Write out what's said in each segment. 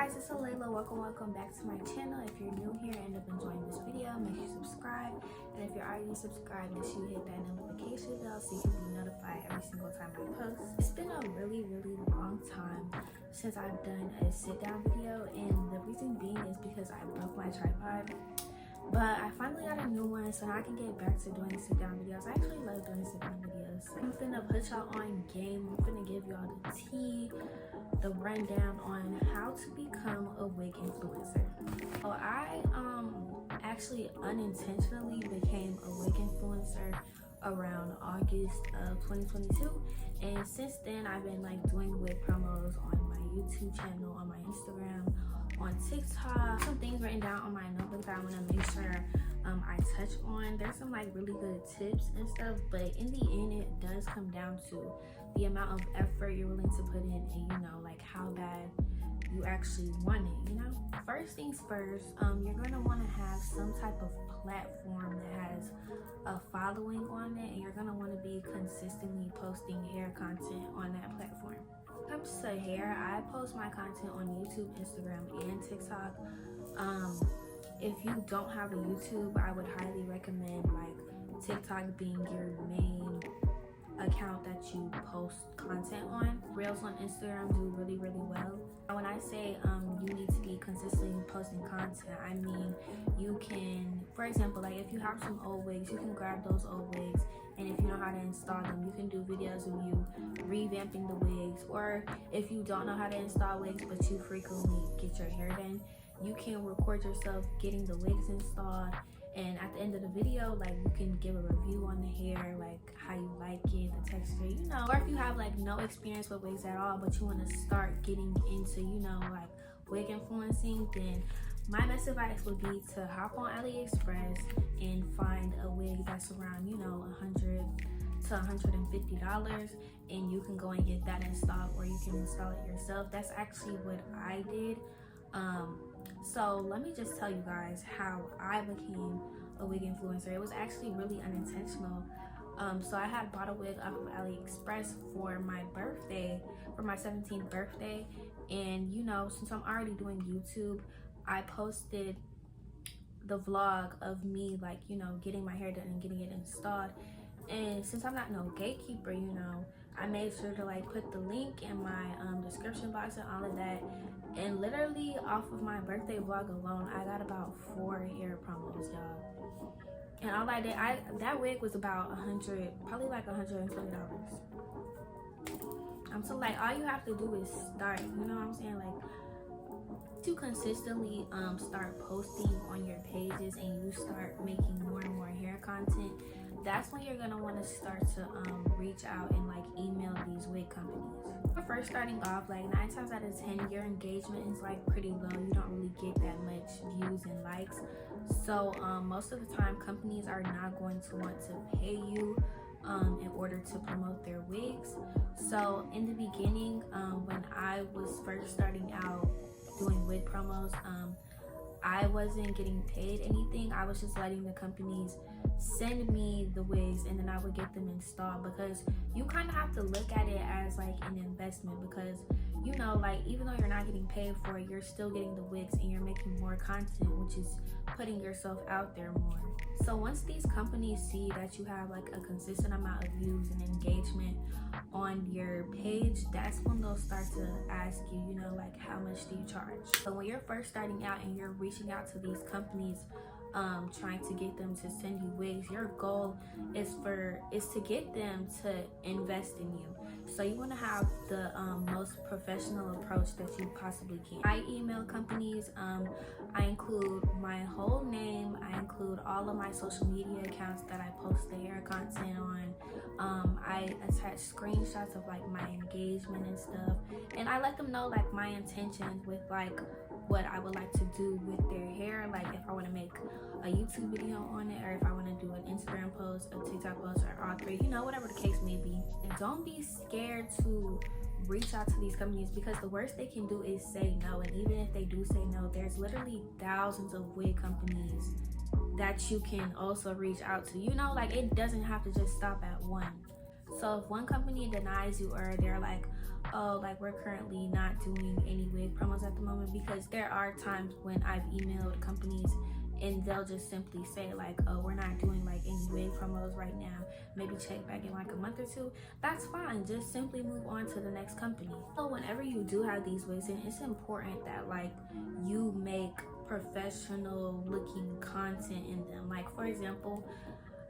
guys, it's Layla. Welcome back to my channel. If you're new here and end up enjoying this video, make sure you subscribe. And if you're already subscribed, make sure you hit that notification bell so you can be notified every single time I post. It's been a really long time since I've done a sit down video, and the reason being is because I broke my tripod. But I finally got a new one, so now I can get back to doing sit down videos. I actually love doing sit down videos. I'm finna put y'all on game. I'm finna give y'all the tea, the rundown on how to become a wig influencer. So I actually unintentionally became a wig influencer around August of 2022, and since then I've been like doing wig promos on my YouTube channel, on my Instagram, on TikTok. Some things written down on my notebook that I want to make sure I touch on. There's some like really good tips and stuff, but in the end it does come down to the amount of effort you're willing to put in, and you know, like how bad you actually want it, you know. First things first, you're going to want to have some type of platform that has a following on it, and you're going to want to be consistently posting hair content on that platform. When it comes to hair, I post my content on YouTube, Instagram, and TikTok. If you don't have a YouTube, I would highly recommend like TikTok being your main account that you post content on. Reels on Instagram do really well. And when I say you need to be consistently posting content, I mean you can, for example, like if you have some old wigs, you can grab those old wigs, and if you know how to install them, you can do videos of you revamping the wigs. Or if you don't know how to install wigs but you frequently get your hair done, you can record yourself getting the wigs installed, and at the end of the video, like, you can give a review on the hair, like how you like it, the texture, you know. Or if you have like no experience with wigs at all, but you want to start getting into, you know, like wig influencing, then my best advice would be to hop on AliExpress and find a wig that's around, you know, $100 to $150, and you can go and get that installed, or you can install it yourself. That's actually what I did. So let me just tell you guys how I became a wig influencer. It was actually really unintentional. So I had bought a wig off of AliExpress for my birthday, for my 17th birthday. And you know, since I'm already doing YouTube, I posted the vlog of me, like, you know, getting my hair done and getting it installed. And since I'm not no gatekeeper, you know, I made sure to like put the link in my description box and all of that. And literally off of my birthday vlog alone, I got about 4 hair promos, y'all. And all I did, that wig was about probably like $120. So like all you have to do is start, you know what I'm saying? Like, to consistently start posting on your pages and you start making more and more hair content, that's when you're gonna want to start to reach out and like email these wig companies. When first starting off, like 9 times out of 10 your engagement is like pretty low. You don't really get that much views and likes, so most of the time companies are not going to want to pay you in order to promote their wigs. So in the beginning, when I was first starting out doing wig promos, I wasn't getting paid anything. I was just letting the companies send me the wigs, and then I would get them installed, because you kind of have to look at it as like an investment, because you know, like, even though you're not getting paid for it, you're still getting the wigs and you're making more content, which is putting yourself out there more. So once these companies see that you have like a consistent amount of views and engagement on your page, that's when they'll start to ask you, you know, like, how much do you charge? So when you're first starting out and you're reaching out to these companies, trying to get them to send you wigs, your goal is to get them to invest in you. So you want to have the most professional approach that you possibly can. I email companies, I include my whole name, I include all of my social media accounts that I post the hair content on. I attach screenshots of like my engagement and stuff, and I let them know like my intentions with like what I would like to do with their hair, like if I want to make a YouTube video on it, or if I want to do an Instagram post, a TikTok post, or all 3, you know, whatever the case may be. And don't be scared to reach out to these companies, because the worst they can do is say no. And even if they do say no, there's literally thousands of wig companies that you can also reach out to, you know, like it doesn't have to just stop at one. So if one company denies you, or they're like, oh, like we're currently not doing any wig promos at the moment, because there are times when I've emailed companies and they'll just simply say like, oh, we're not doing like any wig promos right now, maybe check back in like a month or two. That's fine, just simply move on to the next company. So whenever you do have these wigs in, it's important that like you make professional looking content in them. Like for example,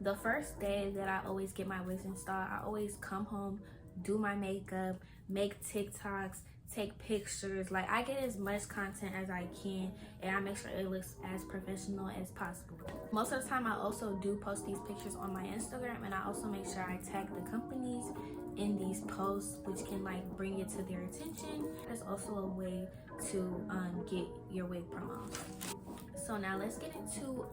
the first day that I always get my wigs installed, I always come home, do my makeup, make TikToks, take pictures. Like I get as much content as I can, and I make sure it looks as professional as possible. Most of the time I also do post these pictures on my Instagram, and I also make sure I tag the companies in these posts, which can like bring it to their attention. There's also a way to get your wig promos. So now let's get into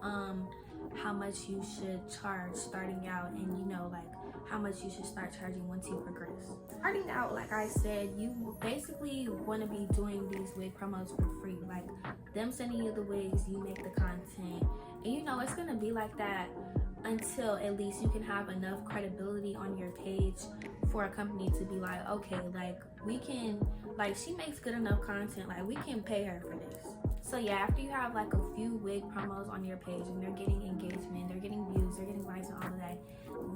how much you should charge starting out, and you know, like how much you should start charging once you progress. Starting out, like I said, you basically want to be doing these wig promos for free. Like them sending you the wigs, you make the content, and you know it's gonna be like that until at least you can have enough credibility on your page for a company to be like, okay, like we can, like she makes good enough content, like we can pay her for this. So yeah, after you have like a few wig promos on your page and they're getting engagement, they're getting views, they're getting likes and all of that,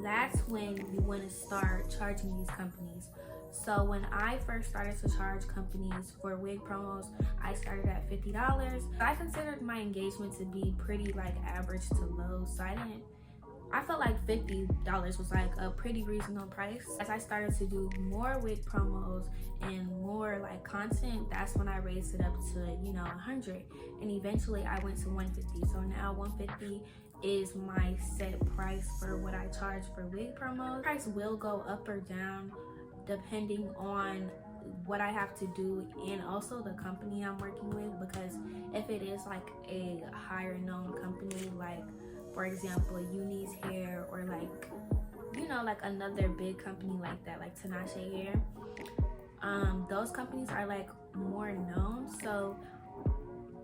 that's when you want to start charging these companies. So when I first started to charge companies for wig promos, I started at $50. I considered my engagement to be pretty like average to low, so I felt like $50 was like a pretty reasonable price. As I started to do more wig promos and more like content, that's when I raised it up to, you know, 100, and eventually I went to 150. So now 150 is my set price for what I charge for wig promos. Price will go up or down depending on what I have to do and also the company I'm working with, because if it is like a higher known company, like for example Uni's Hair, or like, you know, like another big company like that, like Tinashe Hair, those companies are like more known, so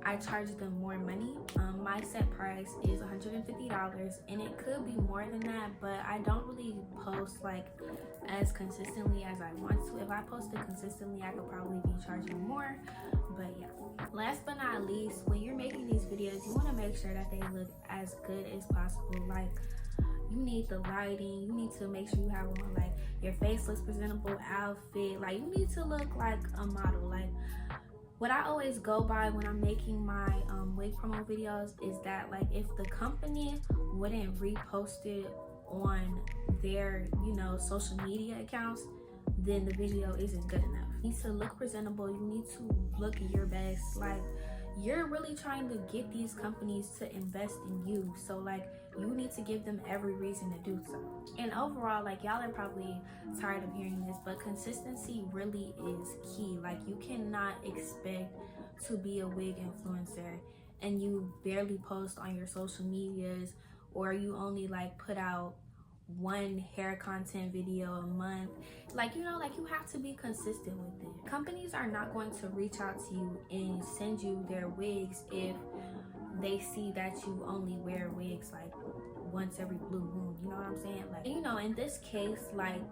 I charge them more money. My set price is $150, and it could be more than that, but I don't really post like as consistently as I want to. If I posted consistently, I could probably be charging more. But yeah, last but not least, when you're making these videos, you want to make sure that they look as good as possible. Like you need the lighting, you need to make sure you have on like your face looks presentable, outfit, like you need to look like a model. Like what I always go by when I'm making my wig promo videos is that like if the company wouldn't repost it on their, you know, social media accounts, then the video isn't good enough. You need to look presentable, you need to look your best. Like you're really trying to get these companies to invest in you, so like you need to give them every reason to do so. And overall, like y'all are probably tired of hearing this, but consistency really is key. Like you cannot expect to be a wig influencer and you barely post on your social medias, or you only like put out one hair content video a month. Like, you know, like you have to be consistent with it. Companies are not going to reach out to you and send you their wigs if they see that you only wear wigs like once every blue moon, you know what I'm saying? Like, you know, in this case, like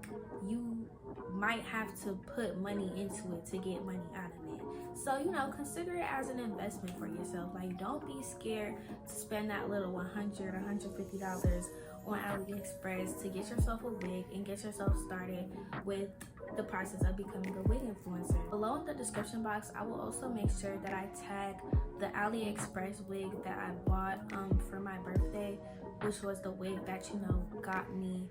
you might have to put money into it to get money out of it. So, you know, consider it as an investment for yourself. Like, don't be scared to spend that little $100 or $150 on AliExpress to get yourself a wig and get yourself started with the process of becoming a wig influencer. Below in the description box, I will also make sure that I tag the AliExpress wig that I bought for my birthday, which was the wig that, you know, got me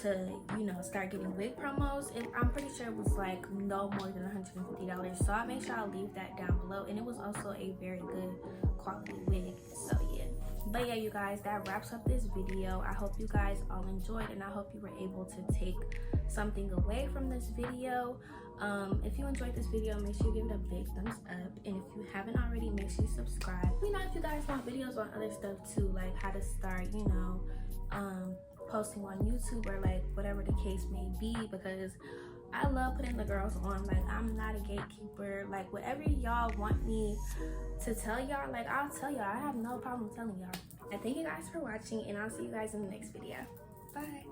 to, you know, start getting wig promos. And I'm pretty sure it was like no more than $150, so I'll make sure I'll leave that down below. And it was also a very good quality wig, so yeah. But yeah, you guys, that wraps up this video. I hope you guys all enjoyed, and I hope you were able to take something away from this video. If you enjoyed this video, make sure you give it a big thumbs up, and if you haven't already, make sure you subscribe. You know, if you guys want videos on other stuff too, like how to start, you know, posting on YouTube or like whatever the case may be, because I love putting the girls on. Like, I'm not a gatekeeper. Like, whatever y'all want me to tell y'all, like, I'll tell y'all. I have no problem telling y'all. I thank you guys for watching, and I'll see you guys in the next video. Bye.